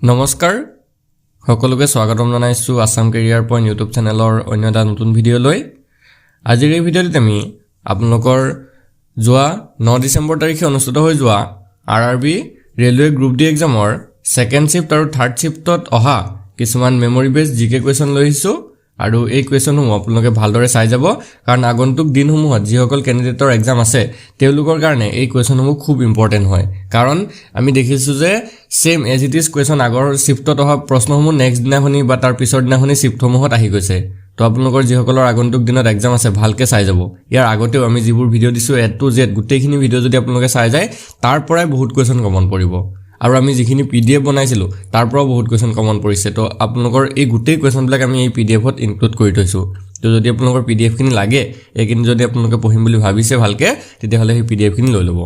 নমস্কাৰ সকলোকে স্বাগতম জনাইছো আসাম কেৰিয়াৰ পইণ্ট ইউটিউব চেনেলৰ অন্য এটা নতুন ভিডিঅ' লৈ আজিৰ এই ভিডিঅ'ত আমি আপোনালোকৰ যোৱা 9 ডিসেম্বৰ তাৰিখে অনুষ্ঠিত হৈ যোৱা আৰআৰবি ৰেলৱে গ্ৰুপ ডি এক্সামৰ সেকেন্ড শিফট আৰু থাৰ্ড শিফটত অহা কিছুমান মেমৰি বেস জিকে কোৱেশ্চন লৈ আহিছো আৰু এই কোৱেশ্চনসমূহ আপোনালোকে ভালদৰে চাই যাব কাৰণ আগন্তুক দিনসমূহত যিসকল কেণ্ডিডেটৰ এক্সাম আছে তেওঁলোকৰ কাৰণে এই কোৱেশ্চনসমূহ খুব ইম্পৰ্টেন্ট হয় কাৰণ আমি দেখিছো যে same as it is question আগৰ শিফটত অহা প্ৰশ্নসমূহ নেক্সট দিনাখনি বা তাৰ পিছৰ দিনাখনি শিফটসমূহত আহি গৈছে তো আপোনালোকৰ যিসকলৰ আগন্তুক দিনত এক্সাম আছে ভালকে চাই যাব ইয়াৰ আগতেও আমি যিবোৰ ভিডিঅ' দিছো এ টু জেড গোটেইখিনি ভিডিঅ' যদি আপোনালোকে চাই যায় তাৰ পৰাই বহুত কোৱেশ্চন কমন পৰিব আৰু আমি যিখিনি পিডিএফ বনাইছিলো তাৰ পৰা বহুত কোৱেশ্চন কমন পৰিছে তো আপোনালোকৰ এই গোটেই কোৱেশ্চনবিলাক আমি এই পিডিএফত ইনক্লুড কৰি থৈছো তো যদি আপোনালোকৰ পিডিএফ খিনি লাগে এইখিনি যদি আপোনালোকে পঢ়িম বুলি ভাবিছে ভালকে তেতিয়াহলে এই পিডিএফ খিনি লৈ ল'ব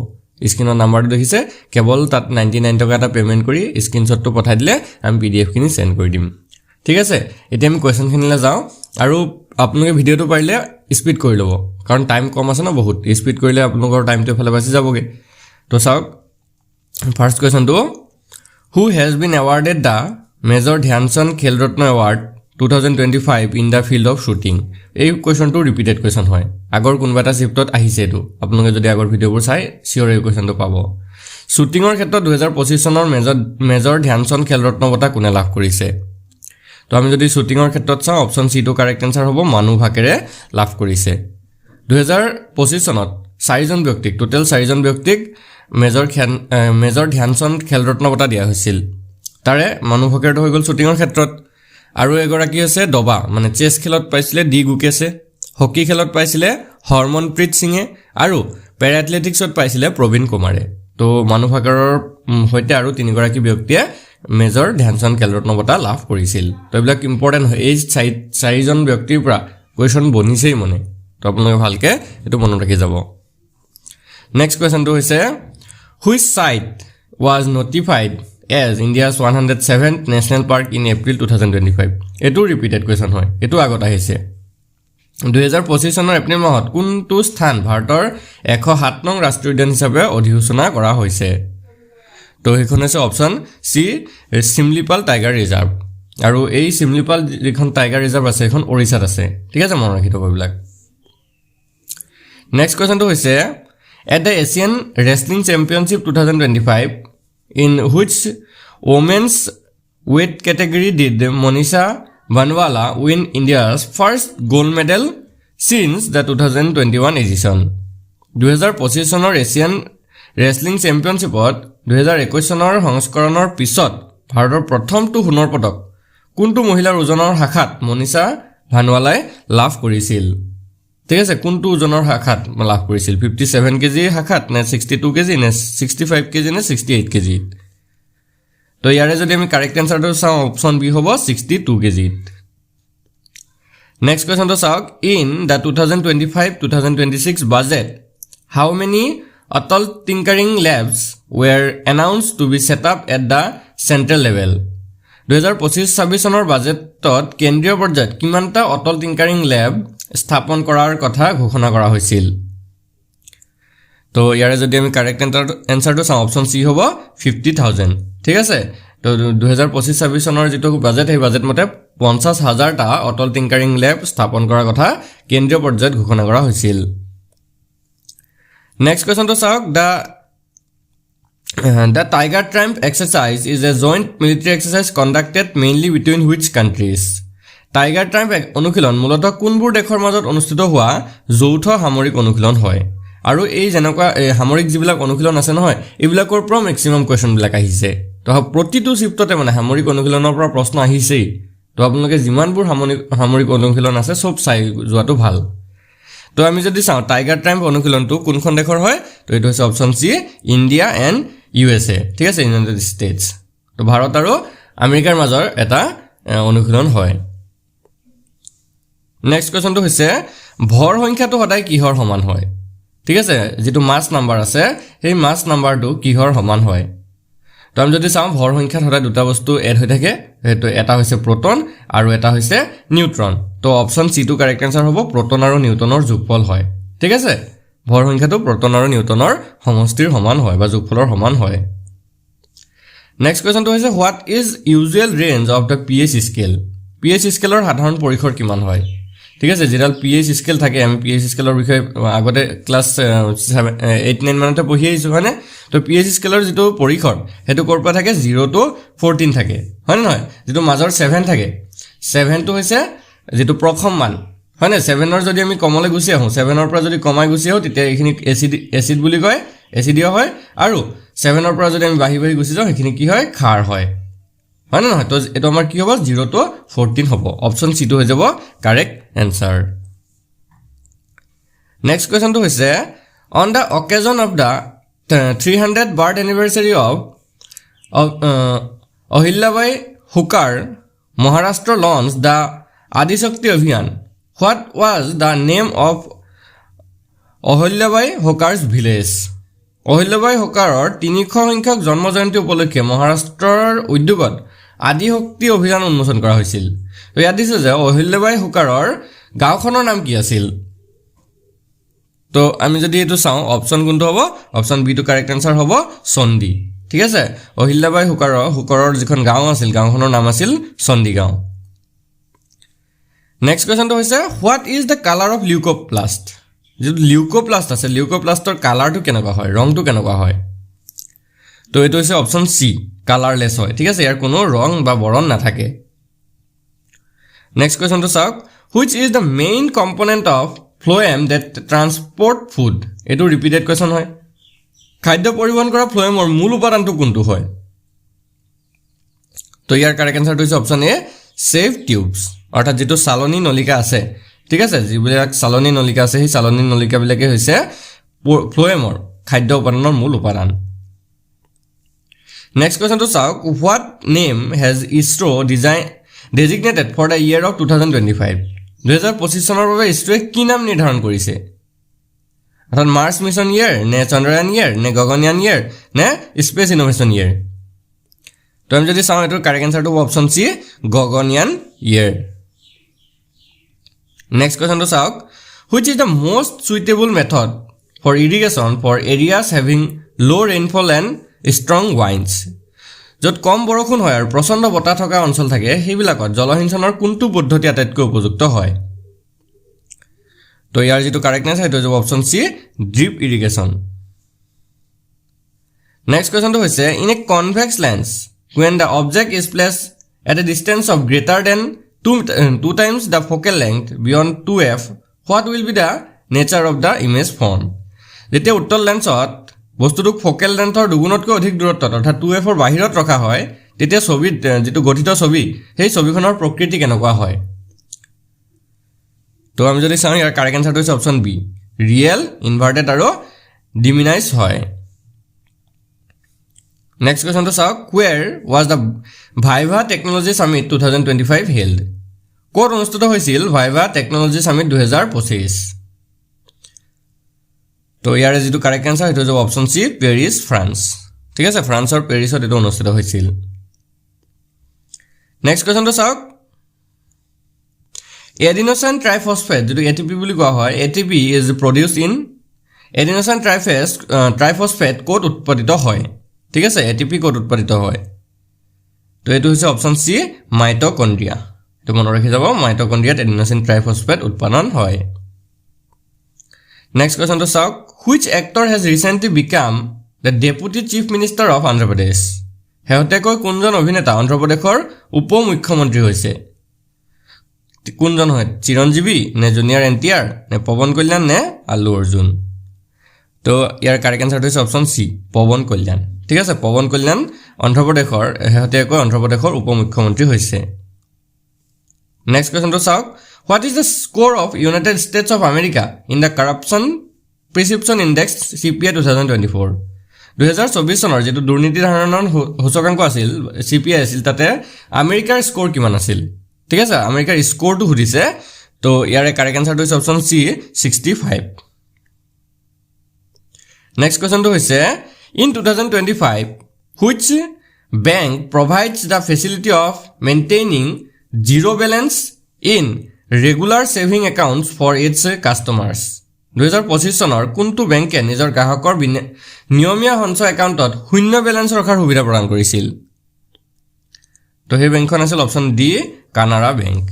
স্ক্ৰিনৰ নাম্বাৰটো দেখিছে কেৱল তাত 99 টকা এটা পেমেন্ট কৰি স্ক্ৰিনশ্বটটো পঠাই দিলে আমি পিডিএফ খিনি সেন্ড কৰি দিম ঠিক আছে এতিয়া আমি কোৱেশ্চন খিনিলৈ যাওঁ আৰু আপোনালোকে ভিডিঅ'টো পাৰিলে স্পিড কৰি ল'ব কাৰণ টাইম কম আছে না বহুত স্পিড কৰিলে আপোনালোকৰ টাইমটো ফালে বাছি যাবগে তো চাওক First question to who has been awarded the Major Dhyan Chand Khel Ratna Award 2025 in the field of shooting? এই কোৱেশ্চনটো ৰিপিটেড কোৱেশ্চন হয় আগৰ কোনবা এটা শিফটত আহিছে এটো আপোনালোকে যদি আগৰ ভিডিঅ'বোৰ চাই সিওৰ এই কোৱেশ্চনটো পাব শুটিংৰ ক্ষেত্ৰত 2025 চনৰ মেজৰ ধ্যান চান্দ খেল ৰত্ন বঁটা কোনে লাভ কৰিছে তো আমি যদি শুটিংৰ ক্ষেত্ৰত চাওঁ অপচন সি টো কাৰেক্ট আনসাৰ হ'ব মানু ভাকেৰে লাভ কৰিছে 2025 চনত 4 জন ব্যক্তিক টোটাল 4 জন ব্যক্তিক মেজৰ ধ্যান চান্দ খেল ৰত্ন বঁটা দিয়া হৈছিল তাৰে মানু ভাকেৰটো হৈ গল শুটিংৰ ক্ষেত্ৰত আৰু এগৰাকী আছে দবা মানে চেছ খেলত পাইছিলে ডি গুকেছে হকি খেলত পাইছিলে হৰমনপ্ৰীত সিঙে আৰু পেৰা এথলেটিক্সত পাইছিলে প্ৰবীণ কুমাৰে তো মানু ভাকেৰৰ হৈতে আৰু তিনিগৰাকী ব্যক্তিয়ে মেজৰ ধ্যান চান্দ খেল ৰত্ন বঁটা লাভ কৰিছিল তো এইবিলাক ইম্পৰ্টেন্ট হয় এই 4 জন ব্যক্তিৰ পৰা কোৱেশ্চন বনিছেই মনে তো আপোনালোকে ভালকে এটো মনত ৰাখি যাব নেক্সট কোৱেশ্চনটো হৈছে Which site was notified as India's 107th National Park in April 2025? এটো ৰিপিটেড কোৱেশ্চন হয় এটো আগত আহিছে 2025 চনৰ এপ্ৰিল মাহত কোনটো স্থান ভাৰতৰ 107 নং ৰাষ্ট্ৰীয় উদ্যান হিচাপে অধিসূচনা কৰা হৈছে তো এইখন আছে option C Simlipal tiger reserve আৰু এই সিমলিপাল যিখন টাইগাৰ ৰিজাৰ্ভ আছে এখন ওড়িশাত আছে ঠিক আছে মনত ৰাখি থব এইবিলাক নেক্সট কোৱেশ্চনটো হৈছে At the Asian Wrestling Championship 2025, in which women's weight category did Monisha Banwala win India's first gold medal since the 2021 edition? 2025 চনৰ এছিয়ান ৰেসলিং চেম্পিয়নশ্বিপত 2021 চনৰ সংস্কৰণৰ পিছত ভাৰতৰ প্ৰথমটো সোণৰ পদক কোনটো মহিলাৰ ওজনৰ শাখাত মনিষা ভানৱালাই লাভ কৰিছিল ঠিক আছে কোনটো ওজনৰ শাখাত লাভ কৰিছিল 57 কেজি শাখাত নে 62 কেজি নে 65 কেজি নে 68 কেজি তো ইয়াৰে যদি আমি কাৰেক্ট আনসাৰটো চাওঁ অপচন বি হ'ব 62 কেজি নেক্সট কোৱেশ্চনটো চাওক in the 2025-2026 budget how many Atal Tinkering Labs were announced to be set up at the central level 2025-26 চনৰ বাজেটত কেন্দ্ৰীয় পৰ্যায়ত কিমানটা অটল টিংকাৰিং ল্যাব স্থাপন কৰাৰ কথা ঘোষণা কৰা হৈছিল তো ইয়াৰে যদি আমি কাৰেক্ট আনসাৰটো চাওঁ অপচন সি হ'ব 50000 ঠিক আছে তো 2025-26 চনৰ যেটো বাজেট এই বাজেট মতে 50000 টা অটল টিংকাৰিং ল্যাব স্থাপন কৰাৰ কথা কেন্দ্ৰীয় পৰ্যায়ত ঘোষণা কৰা হৈছিল নেক্সট কোৱেশ্চনটো চাওক The Tiger Tramp exercise is a joint military exercise conducted mainly between which countries? Tiger Tramp অনুশীলন মূলতঃ কোনবোৰ দেশৰ মাজত অনুষ্ঠিত হোৱা যৌথ সামৰিক অনুশীলন হয় আৰু এই জনকা সামৰিক যিবিলাক অনুশীলন আছে নহয় এইবিলাকৰ পৰা ম্যাক্সিমাম কোৱেশ্চন বিলাক আহিছে তো প্ৰতিটো শিফটতে মানে সামৰিক অনুশীলনৰ পৰা প্ৰশ্ন আহিছেই তো আপোনালোকে যিমানবোৰ সামৰিক অনুশীলন আছে সব চাই যোৱাটো ভাল তো আমি যদি চাওঁ টাইগাৰ ট্ৰাম্প অনুশীলনটো কোনখন দেশৰ হয় তো এটো হৈছে option C India and USA ঠিক আছে ইউনাইটেড ষ্টেটছ তো ভাৰত আৰু আমেৰিকাৰ মাজৰ এটা অনুশীলন হয় নেক্সট কোৱেশ্চনটো হৈছে ভৰ সংখ্যাটো সদায় কিহৰ সমান হয় ঠিক আছে যেটো মাস নাম্বাৰ আছে সেই মাস নাম্বাৰটো কিহৰ সমান হয় তো আমি যদি চাওঁ ভৰ সংখ্যাত সদায় দুটা বস্তু এড হৈ থাকে হেতু এটা হৈছে প্ৰটন আৰু এটা হৈছে নিউট্ৰন তো অপচন সি টো কাৰেক্ট আনসাৰ হ'ব প্ৰটন আৰু নিউটনৰ যোগফল হয় ঠিক আছে ভৰ সংখ্যাটো প্ৰটন আৰু নিউটনৰ সমষ্টিৰ সমান হয় বা যোগফলৰ সমান হয় নেক্সট কুৱেশ্যনটো হৈছে what is usual range of the PH scale PH স্কেলৰ সাধাৰণ পৰিসৰ কিমান হয় ঠিক আছে যেডাল PH স্কেল থাকে আমি PH স্কেলৰ বিষয়ে আগতে ক্লাছ 8 9 মানতে পঢ়ি আহিছো হয়নে তো PH স্কেলৰ যেটো পৰিসৰ হেতু কৰ পৰা থাকে 0 to 14 থাকে হয় নহয় যেটো মাজৰ 7 থাকে 7 টো হৈছে যেটো প্ৰথম মান হয় না 7 ৰ যদি আমি কমলে গুছি আহো 7 ৰ পৰা যদি কমাই গুছি আহো তেতিয়া এখিনি এসিড বুলি কয় এসিডিয়া হয় আৰু 7 ৰ পৰা যদি আমি বাহি বাহি গুছি যাও এখিনি কি হয় ক্ষাৰ হয় হয় না নহয় তো এটো আমাৰ কি হ'ব 0 to 14 হ'ব অপচন সি টো হৈ যাব কারেক্ট आंसर নেক্সট কোৱেশ্যনটো হৈছে on the occasion of the 300 birth anniversary of Ahilyabai Holkar Maharashtra launch the Adishakti Abhiyan what was the name of Ahilyabai Holkar's village Ahilyabai হুকাৰৰ 300 সংখ্যক জন্ম জয়ন্তী উপলক্ষে মহাৰাষ্ট্ৰৰ উদ্যোগত আদিশক্তি অভিযান উন্মোচন কৰা হৈছিল তো ইয়াত দিছে যে অহিল্যাবাই হুকাৰৰ গাঁওখনৰ নাম কি আছিল তো আমি যদি এটো চাও অপচন কোনটো হ'ব অপচন বি টো কারেক্ট आंसर হ'ব চণ্ডী ঠিক আছে অহিল্যাবাই হুকাৰৰ যিখন গাঁও আছিল গাঁওখনৰ নাম আছিল চণ্ডী গাঁও নেক্সট কোৱেশ্যনটো হৈছে what is the colour of leukoplast যে লিউকোপ্লাষ্ট আছে লিউকোপ্লাষ্টৰ কালাৰটো কেনেকুৱা হয় ৰংটো কেনেকুৱা হয় তো এটো হৈছে অপচন সি কালাৰলেস হয় ঠিক আছে ইয়াৰ কোনো ৰং বা বৰণ নাথাকে নেক্সট কোৱেশ্যনটো চাওক which is the main component of phloem that transport food এটো ৰিপিটেড কোৱেশ্যন হয় খাদ্য পৰিবহন কৰা ফ্লোএমৰ মূল উপাদানটো কোনটো হয় তো ইয়াৰ কাৰেক্ট आंसर হৈছে অপচন এ সেভ টিউবস অৰ্থাৎ যেটো সালনী নলিকা আছে ঠিক আছে যিবিলাক সালনী নলিকা আছে সেই সালনী নলিকা বিলাকে হৈছে ফ্লোএমৰ খাদ্য উপাদানৰ মূল উপাদান নেক্সট কোৱেশ্যনটো চাওক what name has ISRO designated for the year of 2025 2025 চনৰ বাবে ইছৰোৱে কি নাম নিৰ্ধাৰণ কৰিছে অৰ্থাৎ মাৰ্চ মিশন ইয়াৰ নে চন্দ্ৰয়ান ইয়াৰ নে গগনয়ান ইয়াৰ নে স্পেস ইনোভেশন ইয়াৰ তো আমি যদি চাও এটোৰ কাৰেক্ট आंसर টো অপচন সি গগনয়ান ইয়াৰ নেক্সট কোৱেশ্যনটো চাওক which is the most suitable method for irrigation for areas having low rainfall and strong winds যত কম বৰষুণ হয় আৰু প্ৰচণ্ড বতাহ থকা অঞ্চল থাকে হেবিলাকত জলসিঞ্চনৰ কোনটো পদ্ধতি আটাইতকৈ উপযুক্ত হয় তো ইয়াৰ যেটো কাৰেক্ট आंसर হেটো হ'ব option C drip irrigation next কোৱেশ্যনটো হৈছে in a convex lens when the object is placed at a distance of greater than 2 times the focal length beyond 2f what will be the nature of the image formed যেতিয়া উত্তল লেন্সত বস্তুটো focal লেন্থৰ দুগুণতকৈ অধিক দূৰত্বত অৰ্থাৎ 2f ৰ বাহিৰত ৰখা হয় তেতিয়া ছবিত যেটো গঠিত ছবি সেই ছবিখনৰ প্ৰকৃতি কেনেকুৱা হয় তো আমি যদি চাও ইয়াৰ কাৰেক্ট आंसर হৈছে অপচন বি ৰিয়েল ইনভাৰ্টেড আৰু ডিমিনাইজ হয় নেক্সট কোৱেশ্যন তো চাওক where was the Viva Technology Summit 2025 held ক'ত অনুষ্ঠিত হৈছিল Viva Technology Summit 2025 তো ইয়াৰ যেটো কাৰেক্ট आंसर হেটো হ'ব অপচন সি পেৰিছ ফ্ৰান্স ঠিক আছে ফ্ৰান্সৰ পেৰিছত এটো অনুষ্ঠিত হৈছিল নেক্সট কোৱেশ্যন তো চাওক adenosine triphosphate যেটো ATP বুলি কোৱা হয় ATP is produced in adenosine triphosphate ক'ত উৎপাদিত হয় ঠিক আছে ATP ক'ত উৎপাদিত হয় তো এটো হৈছে অপচন সি মাইটোকন্ড্ৰিয়া তো মনত ৰাখি যাব মাইটোকন্ড্ৰিয়াত adenosine triphosphate উৎপাদন হয় নেক্সট কোৱেশ্যন তো চাওক which actor has recently become the deputy chief minister of Andhra Pradesh হেহতেকৈ কোনজন অভিনেতা অন্ধ্ৰ প্ৰদেশৰ উপ মুখ্যমন্ত্ৰী হৈছে কোনজন হয় চিৰঞ্জীৱী নে জুনিয়ৰ NTR নে পৱন কল্যাণ নে আল্লু অৰ্জুন তো ইয়াৰ কাৰেক্ট आंसर হৈছে অপচন সি পৱন কল্যাণ ঠিক আছে পৱন কল্যাণ অন্ধ্ৰ প্ৰদেশৰ হেহতেকৈ অন্ধ্ৰ প্ৰদেশৰ উপ মুখ্যমন্ত্ৰী হৈছে নেক্সট কোৱেশ্যন তো চাওক what is the score of United States of America in the corruption perception index CPI 2024 2024 চনৰ যেটো দুৰ্নীতি ধাৰণৰ সূচকাংক আছিল CPI আছিল তাতে আমেৰিকাৰ স্কোৰ কিমান আছিল ঠিক আছে আমেৰিকাৰ স্কোৰটো সুধিছে তো ইয়াৰে কাৰেক্ট आंसर হৈছে অপচন সি 65 নেক্সট কোৱেশ্যন তো হৈছে in 2025 which bank provides the facility of maintaining zero balance in regular saving accounts for its customers 2025 চনৰ কোনটো বেংকে নিজৰ গ্ৰাহকৰ নিয়মীয়া সঞ্চয় একাউণ্টত শূন্য বেলেন্স ৰখাৰ সুবিধা প্ৰদান কৰিছিল তো সেই বেংকখন আছিল option D Canara bank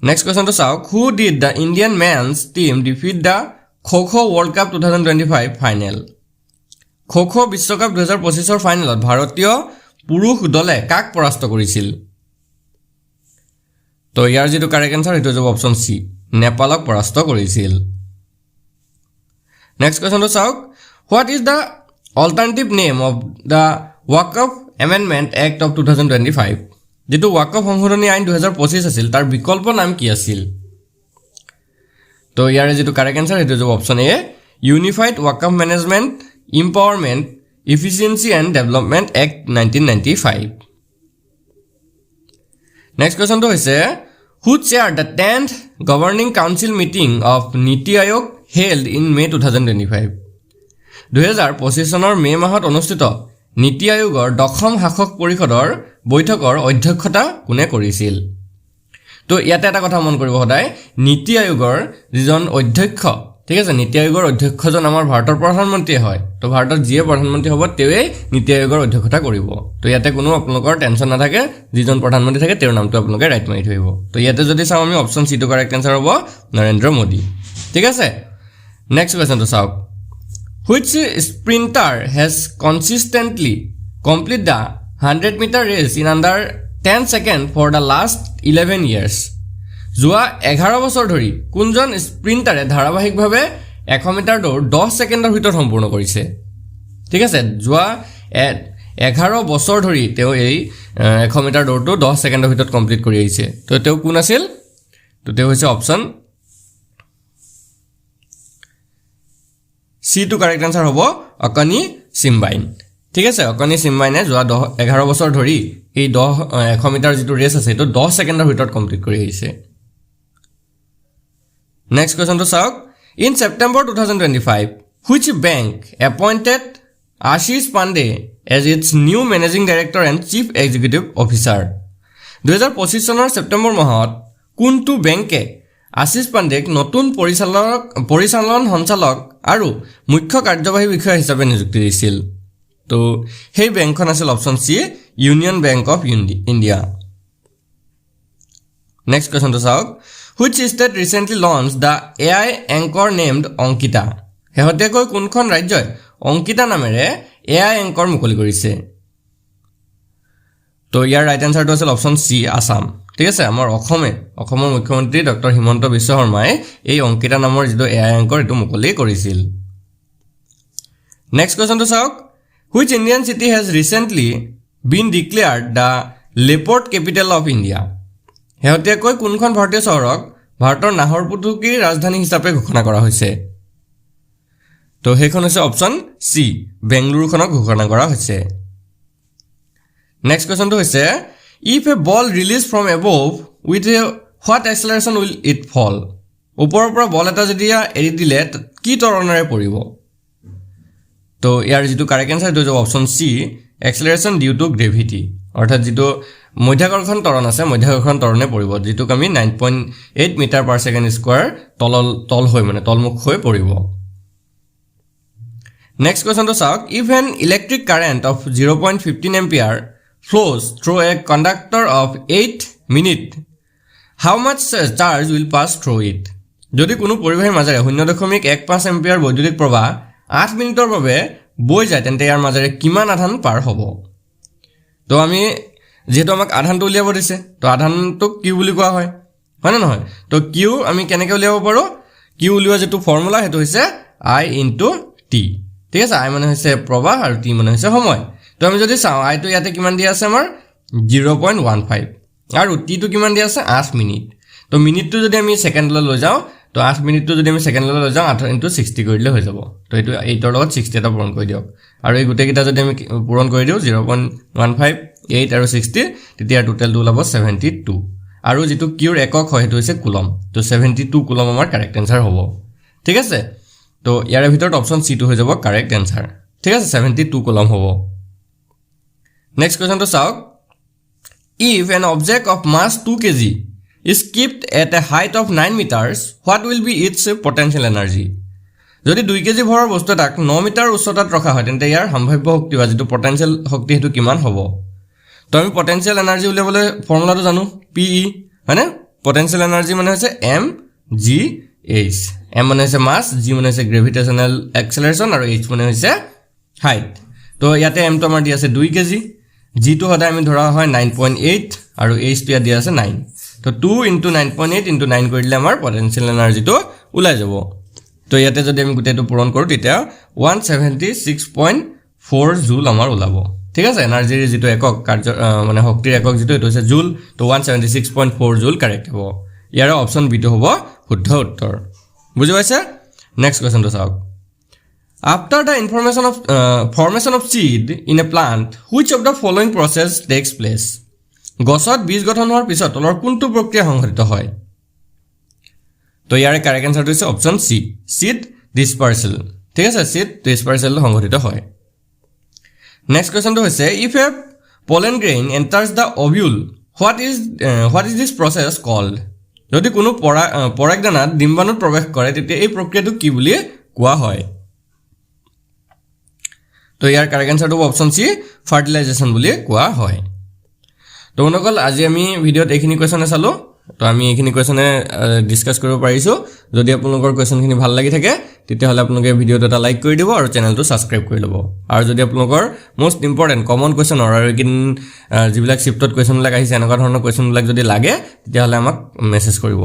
next কোৱেশ্যনটো চাওক who did the Indian men's team defeat the kho world cup 2025 final kho বিশ্বকাপ 2025ৰ ফাইনেলত ভাৰতীয় পুৰুষ দলে কাক পৰাস্ত কৰিছিল তো ইয়াৰ যেটো কাৰেক্ট আনসাৰ হেতু হ'ব অপশ্যন সি নেপালক পৰাস্ত কৰিছিল নেক্সট কোৱেশ্যনটো চাওক what is the alternative name of the waqf amendment act of 2025 যেটো ৱাকফ সংশোধনী আইন 2025 আছিল তাৰ বিকল্প নাম কি আছিল তো ইয়াৰ যেটো কাৰেক্ট আনসাৰ হেতু হ'ব option A unified Waqf management empowerment efficiency and development act 1995 next কোৱেশ্যনটো হৈছে who chair the 10th governing council meeting of Niti Aayog held in May 2025 2025 চনৰ মে মাহত অনুষ্ঠিত নীতি আয়োগৰ দশম শাসক পৰিষদৰ বৈঠকৰ অধ্যক্ষতা কোনে কৰিছিল তো ইয়াতে এটা কথা মন কৰিব সদায় নীতি আয়োগৰ যিজন অধ্যক্ষ ঠিক আছে নীতি আয়োগৰ অধ্যক্ষজন আমাৰ ভাৰতৰ প্ৰধানমন্ত্ৰী হয় তো ভাৰতৰ যিয়ে প্ৰধানমন্ত্ৰী হ'ব তেৱে নীতি আয়োগৰ অধ্যক্ষতা কৰিব তো ইয়াতে কোনো আপোনালোকৰ টেনচন নাথাকে যিজন প্ৰধানমন্ত্ৰী থাকে তেওঁৰ নামটো আপোনালোকে ৰাইট মাৰি থৈব তো ইয়াতে যদি চাওঁ আমি অপশ্যন সি টো কাৰেক্ট আনসাৰ হ'ব নৰেন্দ্ৰ মোদী ঠিক আছে নেক্সট কোৱেশ্যনটো চাওক which sprinter has consistently completed the 100-meter race in under 10 seconds for the last 11 years যোৱা 11 বছৰ ধৰি কোনজন স্প্ৰিন্টাৰে ধাৰাবাহিকভাৱে 100 মিটাৰ দৌৰ 10 ছেকেণ্ডৰ ভিতৰত সম্পূৰ্ণ কৰিছে ঠিক আছে যোৱা 11 বছৰ ধৰি তেওঁ এই 100 মিটাৰ দৌৰটো 10 ছেকেণ্ডৰ ভিতৰত কমপ্লিট কৰি আহিছে তো তেওঁ কোন আছিল তো তেওঁ হৈছে অপশ্যন সি টো কাৰেক্ট আনসাৰ হ'ব অকনি সিম্বাইন ঠিক আছে অকনি সিম্বাইনে যোৱা 11 বছৰ ধৰি এই 100 মিটাৰ যেটো ৰেস আছে তো 10 ছেকেণ্ডৰ ভিতৰত কমপ্লিট কৰি আহিছে নেক্সট কোৱেশ্যনটো চাওক in September 2025 which bank appointed Ashish Pandey as its new managing director and chief executive officer 2025 চনৰ সেপ্টেম্বৰ মাহত কোনটো বেংকে আশিষ পাণ্ডেক নতুন পৰিচালন সঞ্চালক আৰু মুখ্য কাৰ্যবাহী বিষয়া হিচাপে নিযুক্তি দিছিল তো সেই বেংকখন আছিল option C union bank of India next কোৱেশ্যনটো চাওক which state recently launched the AI anchor named Ankita হেহতেকৈ কোনখন ৰাজ্যই অংকিতা নামেৰে AI anchor মুকলি কৰিছে তো ইয়াৰ ৰাইট আনসাৰটো আছিল অপশ্যন সি আসাম ঠিক আছে আমাৰ অসমৰ মুখ্যমন্ত্ৰী ডক্টৰ হিমন্ত বিশ্ব শৰ্মাই এই অংকিতা নামৰ যেটো AI anchor এটো মুকলি কৰিছিল নেক্সট কোৱেশ্যনটো চাওক which Indian city has recently been declared the leopard capital of India হেহতেকৈ কোনখন ভাৰতীয় চহৰক ভাৰতৰ নাহৰপুতুকিৰ ৰাজধানী হিচাপে ঘোষণা কৰা হৈছে তো হেখন হৈছে অপশ্যন সি বেংগলুৰুখনক ঘোষণা কৰা হৈছে নেক্সট কোৱেশ্যনটো হৈছে if a ball released from above with a what acceleration will it fall ওপৰৰ পৰা বল এটা যদি এৰি দিলে কি ত্বৰণেৰে পৰিব তো ইয়াৰ যেটো কাৰেক্ট আনসাৰ সেইটো হ'ব option C acceleration due to gravity অৰ্থাৎ যেটো মধ্যাকৰ্ষণ ত্বৰণ আছে মধ্যাকৰ্ষণ ত্বৰণে পৰিব যেটোক আমি 9.8 মিটাৰ পাৰ সেকেন্ড স্কয়াৰ তল হৈ মানে তলমুখ হৈ পৰিব নেক্সট কোৱেশ্যনটো চাওক if an electric current of 0.15 ampere flows through a conductor of 8 minutes how much charge will pass through it যদি কোনো পৰিবাহীৰ মাজেৰে 0.15 এম্পিয়াৰ বৈদ্যুতিক প্ৰবাহ 8 মিনিটৰ বাবে বৈ যায় তেন্তে ইয়াৰ মাজেৰে কিমান আধান পাৰ হ'ব তো আমি যেহেতু আমাক আধানটো উলিয়াব দিছে তো আধানটো কিউ বুলি কোৱা হয় হয়নে নহয় তো কিউ আমি কেনেকৈ উলিয়াব পাৰো কিউ উলিওৱা যেটো ফৰ্মুলা হেতু হৈছে I * T ঠিক আছে I মানে হৈছে প্ৰবাহ আৰু T মানে হৈছে সময় তো আমি যদি চাও I টো ইয়াতে কিমান দিয়া আছে আমাৰ 0.15 আৰু T টো কিমান দিয়া আছে 8 মিনিট তো মিনিটটো যদি আমি সেকেন্ডলৈ লৈ যাও তো 8 মিনিটটো যদি আমি সেকেন্ডলৈ লৈ যাও 8 * 60 কৰিলে হৈ যাব তো এটো 8 ৰ লগত 60 এটা পূৰণ কৰি দিওক আৰু এই গুটেই কিটা যদি আমি পূৰণ কৰি দিও 0.15 8 আৰু 60 তেতিয়া টোটালটো ওলাব 72 আৰু যেটো কিউৰ একক হয় হেতু হৈছে কুলম তো 72 কুলম আমাৰ কাৰেক্ট আনসাৰ হ'ব ঠিক আছে তো ইয়াৰ ভিতৰত অপশ্যন সি টো হৈ যাব কাৰেক্ট আনসাৰ ঠিক আছে 72 কুলম হ'ব নেক্সট কোৱেশ্যনটো চাওক if an object of mass 2 kg is kept at a height of 9 meters what will be its potential energy যদি 2 কেজি ভৰৰ বস্তু এটাক 9 মিটাৰ উচ্চতাত ৰখা হয় তেন্তে ইয়াৰ সম্ভাৱ্য শক্তি বা যেটো পটেনশিয়াল শক্তি হেতু কিমান হ'ব তো আমি পটেনশিয়াল এনাৰ্জি উলিয়াবলৈ ফৰ্মুলাটো জানো PE হয়নে পটেনশিয়াল এনাৰ্জি মানে হৈছে mgh m মানে হৈছে মাস g মানে হৈছে গ্ৰেভিটেশনাল এক্সেলাৰেশন আৰু h মানে হৈছে হাইট তো ইয়াতে m তো আমাৰ দি আছে 2 kg g তো হদাই আমি ধৰা হয় 9.8 আৰু h তো দিয়া আছে 9 তো 2 * 9.8 * 9 কৰি দিলে আমাৰ পটেনশিয়াল এনাৰ্জিটো ওলাই যাব তো ইয়াতে যদি আমি গুটেটো পূৰণ কৰো তেতিয়া 176.4 জুল আমাৰ ওলাব ঠিক আছে এনাৰ্জিৰ যেটো একক কাৰ্য মানে শক্তিৰ একক যেটো এটো হৈছে জুল তো 176.4 জুল কাৰেক্ট হ'ব ইয়াৰ অপচন বি টো হ'ব শুদ্ধ উত্তৰ বুজি পাইছে নেক্সট কোৱেশ্চন তো চাওক After the formation of seed in a plant, which of the following process takes place? গছত বীজ গঠন হোৱাৰ পিছত তলৰ কোনটো প্ৰক্ৰিয়া সংঘটিত হয় তো ইয়াৰে কাৰেক্ট আনসাৰটো হৈছে অপচন সি seed dispersal ঠিক আছে seed dispersal সংঘটিত হয় নেক্সট কোৱেশ্চনটো হৈছে if a pollen grain enters the ovule what is this process called যদি কোনো পৰাগদানাত ডিম্বাণুত প্ৰৱেশ কৰে তেতিয়া এই প্ৰক্ৰিয়াটো কি বুলি কোৱা হয় তো ইয়াৰ কাৰেক্ট আনসাৰটো অপচন সি ফাৰ্টিলাইজেশন বুলি কোৱা হয় তো নকল আজি আমি ভিডিওত এইখিনি কোৱেশ্চন চালো তো আমি এইখিনি কোৱেশ্চনে ডিসকাস কৰিব পাৰিছো যদি আপোনালোকৰ কোৱেশ্চনখিনি ভাল লাগি থাকে তেতিয়া হলে আপোনালোকে ভিডিওটো এটা লাইক কৰি দিব আৰু চেনেলটো সাবস্ক্ৰাইব কৰি ল'ব আৰু যদি আপোনালোকৰ মোস্ট ইম্পৰ্টেন্ট কমন কোৱেশ্চন আৰু কিন যিবিলাক শিফটত কোৱেশ্চন বিলাক আহিছে এনেকুৱা ধৰণৰ কোৱেশ্চন বিলাক যদি লাগে তেতিয়া হলে আমাক মেছেজ কৰিব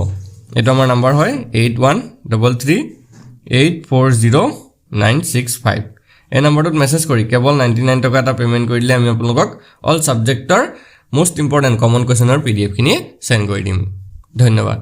এটো আমাৰ নম্বৰ হয় 8133840965 এই নম্বৰটোত মেছেজ কৰি কেৱল 99 টকা এটা পেমেন্ট কৰিলে আমি আপোনালোকক অল সাবজেক্টৰ মোস্ট ইম্পৰ্টেন্ট কমন কোৱেশ্চনৰ পিডিএফ খিনি সেন্ড কৰি দিম ধন্যবাদ